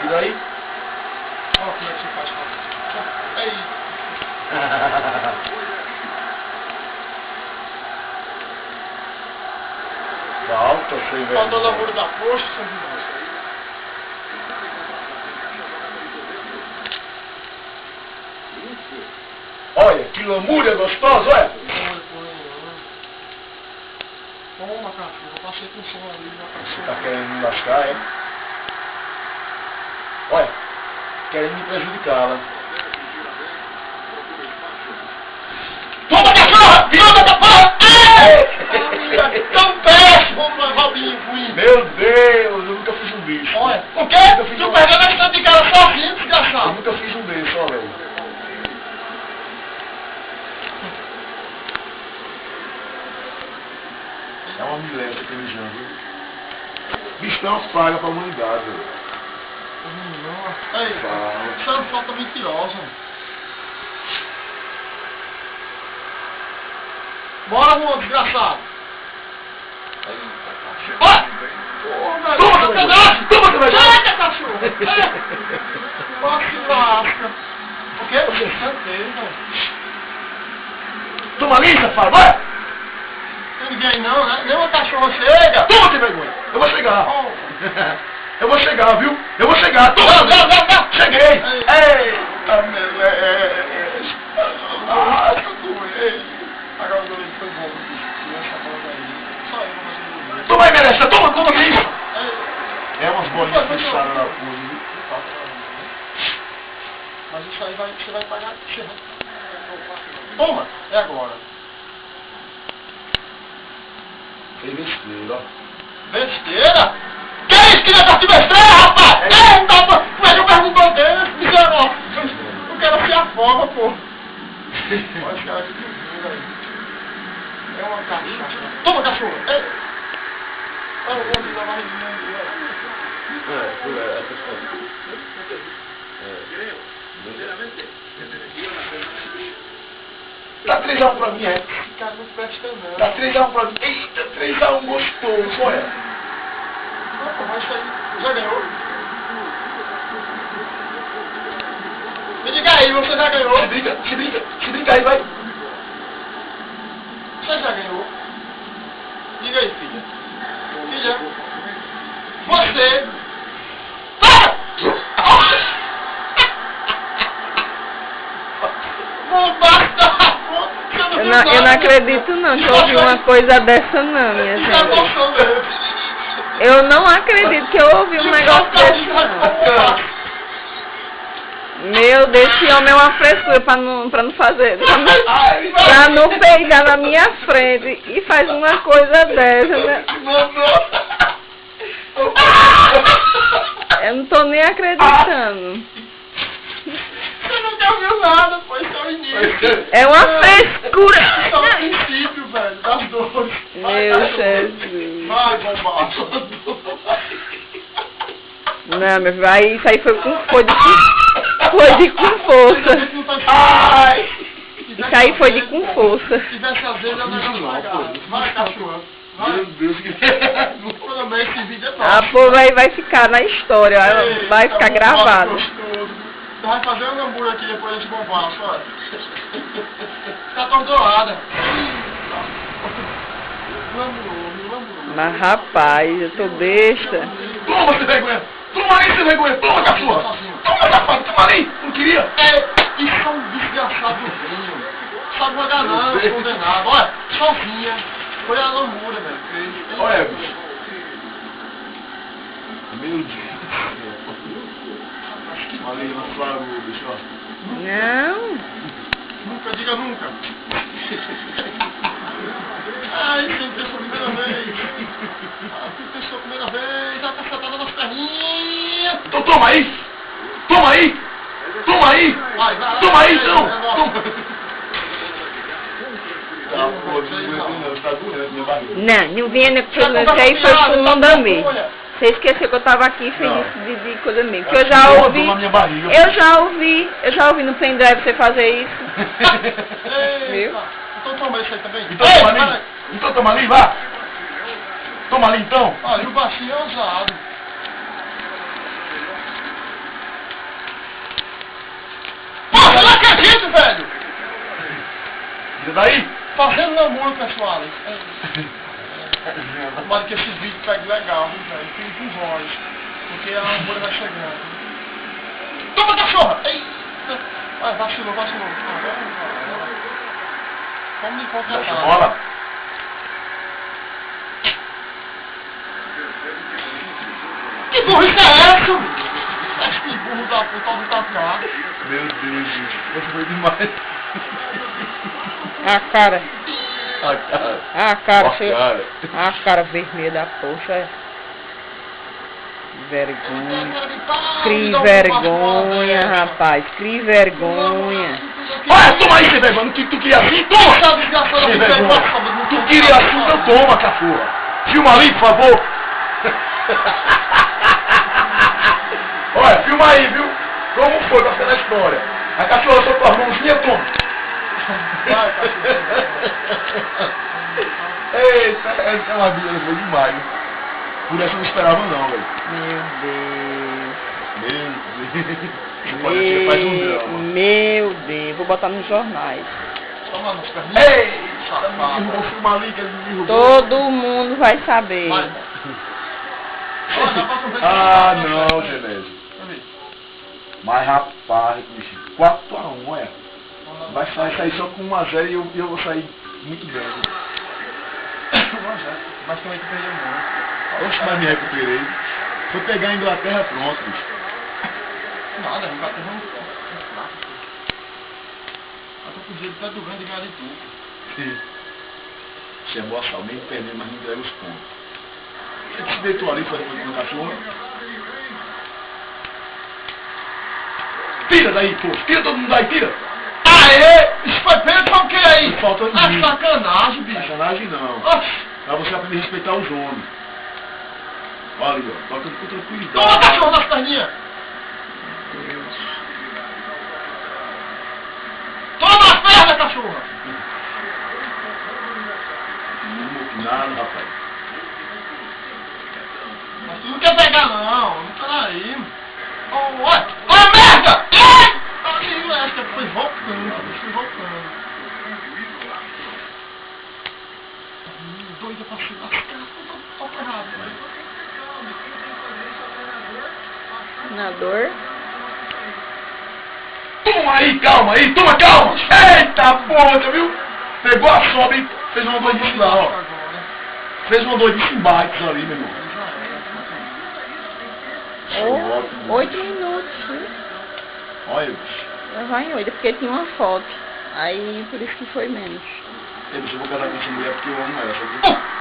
Tira aí. Olha como é que você faz. Aí. Falta, sem vergonha. Falta o labor da poxa, São João. Olha, que lamúria gostosa, olha. Toma, cachorro, eu passei com som ali na cachorro. Tá querendo me lascar, é? Olha, querendo me prejudicá-la. Toma, cachorro! Toma da porra! Tão péssimo, Robinho ruim. Meu Deus, eu nunca fiz um bicho. Olha, o quê? Tu perdeu na estante de cara sozinho, Eu desgraçado. nunca fiz um desse, olha aí. É uma milésima aquele Jean, viu? Bicho é uma praga pra humanidade, velho. Aí, isso é uma falta mentirosa. Bora, Juan, desgraçado. Olha! Toma, pedaço! Toma, pedaço! Sai, cachorro! Nossa, que lasca. O quê? Certeza. Toma ali, safado, vai! Tem ninguém aí não, né? Nenhuma cachorra chega. Toma, sem vergonha! Eu vou chegar! Oh. Eu vou chegar, viu? Eu vou chegar! Toma! Não. Cheguei! Ei. Eita, melés! Ah, eu doei! Agora o goleiro foi bom, bicho. Essa bola aí. Só eu vou fazer o goleiro. Toma aí, merece! Toma, que é isso? Ei. É umas bolinhas fechadas na pose, viu? Mas isso aí você vai pagar. Toma! É agora. Fez besteira, ó. Besteira? Que isso que negócio de besteira, rapaz? Eita, pô! Como é que eu pergunto dele, miserável? O cara se afoga, pô. Olha, cara, que doido aí. É uma cachaça. Toma, cachorro! Ei! Olha o outro da barriguinha ali, Tá 3x1 pra mim, é? Esse cara não presta não. Tá 3x1 pra mim. Eita, 3x1 gostoso, olha. Opa, mas isso aí já ganhou. Me diga aí, você já ganhou. Se brinca aí, vai. Você já ganhou. Diga aí, filha. Filha. Você. Para! Não basta! Eu não acredito não que eu ouvi uma coisa dessa não, minha gente. Eu não acredito que eu ouvi um negócio desse não. Meu Deus, esse homem é uma frescura pra não fazer, pra não peidar na minha frente e faz uma coisa dessa, né? Eu não tô nem acreditando. Você nunca viu nada, foi só o início. É uma frescura. Só o princípio, velho, das dores. Meu Jesus. Vai, bombaço. Não, meu filho, aí isso aí foi com força. Ai! Isso aí foi de com força. Se tivesse às vezes, eu não ia pagar. Vai, cachorro. Meu Deus, que... Pelo menos esse vídeo é top. Ah, pô, vai ficar na história, vai ficar gravado. Gostoso. Você vai fazer um hambúrguer aqui depois desse bombaço, olha. Tá tão dourada. Mas rapaz, eu tô besta. Toma, sem vergonha! Toma aí, sem vergonha! Toma, cachorra! Toma, safado! Toma aí! Não queria? Isso é um desgraçado vinho. Sabe guardar não, condenado. Olha, sozinha. Foi a lamúria, velho. Olha, bicho. Meu Deus. Olha aí, nosso barulho, bicho, ó. Não. Nunca, diga nunca. Ai, sempre pensou a primeira vez. Sempre pensou a primeira vez. A cacetada nas perninhas. Então toma aí! Toma aí! Toma aí! Vai, Toma aí, então! vai, Toma! Tá, pô, não tá doendo minha barriga. Não venha no que eu não sei, foi com o Mondamê. Você esqueceu que eu tava aqui feliz de coisa mesmo. Que eu já ouvi. Eu já ouvi no pendrive você fazer isso. Viu? Então toma isso aí também. Então toma ali, vá! Toma ali então! Olha, o baixinho é usado. velho! E daí? Fazendo namoro, pessoal. Tomara que esse vídeo pegue legal, viu, velho? Tem com voz. Porque a namoro vai chegando. Toma, cachorra! Eita! Vai, vacilou. Vamos me contratar. Deixa bola. Que burrice é essa? Acho que burro da puta do Tacá. Meu Deus, você foi demais. A cara. A cara. A cara vermelha da poxa. Vergonha. Crie vergonha, rapaz. Crie vergonha. Olha, toma aí, sem vergonha. Tu queria assim? Toma! Sem vergonha. Tu queria assim, então toma, cachorra. Filma ali, por favor. Olha, filma aí, viu? Como foi pra ser a história? A cachorra soltou as mãozinhas, toma. Eita, essa é uma vida, foi demais. Por essa eu não esperava não, velho. Meu Deus, vou botar nos jornais. Toma nos perninhos. Eita, vou filmar ali que ele me derrubou. Todo mundo vai saber. Ah, não, Genésio. Mas rapaz, bicho, 4-1, olha. Vai sair só com 1-0 e eu vou sair muito grande. 1-0. Mas também tu perdeu muito. Oxe, mas me recuperei. Vou pegar a Inglaterra pronto, bicho. Nada, a Inglaterra não fraco. Eu tô com o dinheiro até do grande e ganhar de tudo. Sim. Você é boçal, mesmo perdendo, mas não entrega os pontos. Você se deitou ali, foi no cachorro? Tira daí, pô. Tira todo mundo daí, tira. Aê! Isso foi pênalti pra o que aí? Falta de mim. Sacanagem, bicho. Sacanagem não. Oxi. Pra você aprender a respeitar os homens. Olha ali, ó. Toca com tranquilidade. Toma, cachorro nas perninhas. Toma a perna, cachorra. Não nada, rapaz. Mas tu não quer pegar, não. Não tá aí. Olha, merda! Aí, essa foi voltando. Doida pra se lascar. Tô errado, velho. Na dor. Toma aí, calma aí, toma calma! Eita porra, viu? Pegou a sobra e fez uma doidice lá, ó. Fez uma doidice em bikes ali, meu irmão. 8 minutos. Olha, bicho. Eu vou em 8, porque tinha uma foto. Aí por isso que foi menos. Eu vou casar com essa mulher porque eu amo ela, sabe?